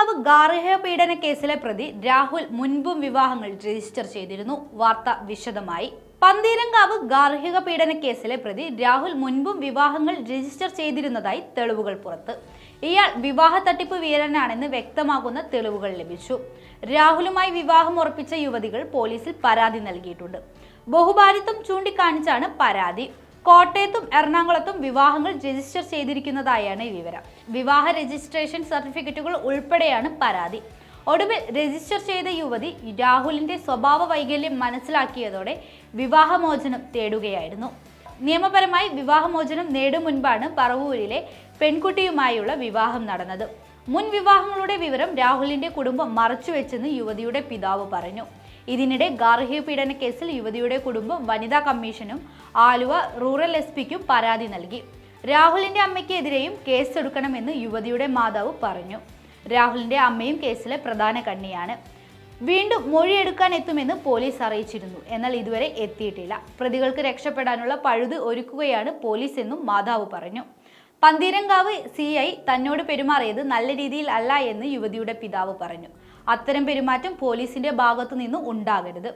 പന്തീരങ്കാവ് ഗാർഹിക പീഡന കേസിലെ പ്രതി രാഹുൽ മുൻപും വിവാഹങ്ങൾ രജിസ്റ്റർ ചെയ്തിരുന്നു. വാർത്ത വിശദമായി. പന്തീരങ്കാവ് ഗാർഹിക പീഡന കേസിലെ പ്രതി രാഹുൽ മുൻപും വിവാഹങ്ങൾ രജിസ്റ്റർ ചെയ്തിരുന്നതായി തെളിവുകൾ പുറത്ത്. ഇയാൾ വിവാഹ തട്ടിപ്പ് വീരനാണെന്ന് വ്യക്തമാകുന്ന തെളിവുകൾ ലഭിച്ചു. രാഹുലുമായി വിവാഹം ഉറപ്പിച്ച യുവതികൾ പോലീസിൽ പരാതി നൽകിയിട്ടുണ്ട്. ബഹുഭാര്യത്വം ചൂണ്ടിക്കാണിച്ചാണ് പരാതി. കോട്ടയത്തും എറണാകുളത്തും വിവാഹങ്ങൾ രജിസ്റ്റർ ചെയ്തിരിക്കുന്നതായാണ് വിവരം. വിവാഹ രജിസ്ട്രേഷൻ സർട്ടിഫിക്കറ്റുകൾ ഉൾപ്പെടെയാണ് പരാതി. ഒടുവിൽ രജിസ്റ്റർ ചെയ്ത യുവതി രാഹുലിന്റെ സ്വഭാവ വൈകല്യം മനസ്സിലാക്കിയതോടെ വിവാഹമോചനം തേടുകയായിരുന്നു. നിയമപരമായി വിവാഹമോചനം നേടും മുൻപാണ് പറവൂരിലെ പെൺകുട്ടിയുമായുള്ള വിവാഹം നടന്നത്. മുൻ വിവാഹങ്ങളുടെ വിവരം രാഹുലിന്റെ കുടുംബം മറച്ചുവെച്ചെന്ന് യുവതിയുടെ പിതാവ് പറഞ്ഞു. ഇതിനിടെ ഗാർഹിക പീഡന കേസിൽ യുവതിയുടെ കുടുംബം വനിതാ കമ്മീഷനും ആലുവ റൂറൽ എസ്.പിക്കും പരാതി നൽകി. രാഹുലിന്റെ അമ്മയ്ക്കെതിരെയും കേസെടുക്കണമെന്ന് യുവതിയുടെ മാതാവ് പറഞ്ഞു. രാഹുലിന്റെ അമ്മയും കേസിലെ പ്രധാന കണ്ണിയാണ്. വീണ്ടും മൊഴിയെടുക്കാൻ എത്തുമെന്ന് പോലീസ് അറിയിച്ചിരുന്നു. എന്നാൽ ഇതുവരെ എത്തിയിട്ടില്ല. പ്രതികൾക്ക് രക്ഷപ്പെടാനുള്ള പഴുത് ഒരുക്കുകയാണ് പോലീസ് എന്നും മാതാവ് പറഞ്ഞു. പന്തീരങ്കാവ് CI തന്നോട് പെരുമാറിയത് നല്ല രീതിയിൽ അല്ല എന്ന് യുവതിയുടെ പിതാവ് പറഞ്ഞു. അത്തരം പെരുമാറ്റം പോലീസിന്റെ ഭാഗത്തു നിന്ന് ഉണ്ടാകരുത്.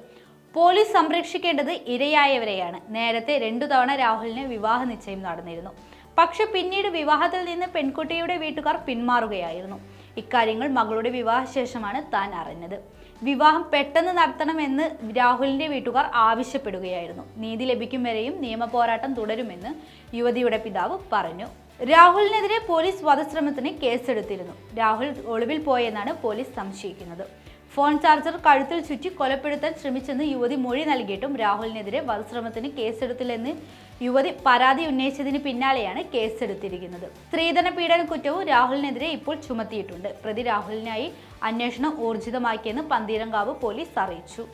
പോലീസ് സംരക്ഷിക്കേണ്ടത് ഇരയായവരെയാണ്. നേരത്തെ 2 തവണ രാഹുലിന് വിവാഹ നിശ്ചയം നടന്നിരുന്നു. പക്ഷെ പിന്നീട് വിവാഹത്തിൽ നിന്ന് പെൺകുട്ടിയുടെ വീട്ടുകാർ പിന്മാറുകയായിരുന്നു. ഇക്കാര്യങ്ങൾ മകളുടെ വിവാഹശേഷമാണ് താൻ അറിഞ്ഞത്. വിവാഹം പെട്ടെന്ന് നടത്തണമെന്ന് രാഹുലിന്റെ വീട്ടുകാർ ആവശ്യപ്പെടുകയായിരുന്നു. നീതി ലഭിക്കും വരെയും നിയമ പോരാട്ടം തുടരുമെന്ന് യുവതിയുടെ പിതാവ് പറഞ്ഞു. രാഹുലിനെതിരെ പോലീസ് വധശ്രമത്തിന് കേസെടുത്തിരുന്നു. രാഹുൽ ഒളിവിൽ പോയെന്നാണ് പോലീസ് സംശയിക്കുന്നത്. ഫോൺ ചാർജർ കഴുത്തിൽ ചുറ്റി കൊലപ്പെടുത്താൻ ശ്രമിച്ചെന്ന് യുവതി മൊഴി നൽകിയിട്ടും രാഹുലിനെതിരെ വധശ്രമത്തിന് കേസെടുത്തില്ലെന്ന് യുവതി പരാതി ഉന്നയിച്ചതിന് പിന്നാലെയാണ് കേസെടുത്തിരിക്കുന്നത്. സ്ത്രീധന പീഡന കുറ്റവും രാഹുലിനെതിരെ ഇപ്പോൾ ചുമത്തിയിട്ടുണ്ട്. പ്രതി രാഹുലിനായി അന്വേഷണം ഊർജിതമാക്കിയെന്ന് പന്തീരങ്കാവ് പോലീസ് അറിയിച്ചു.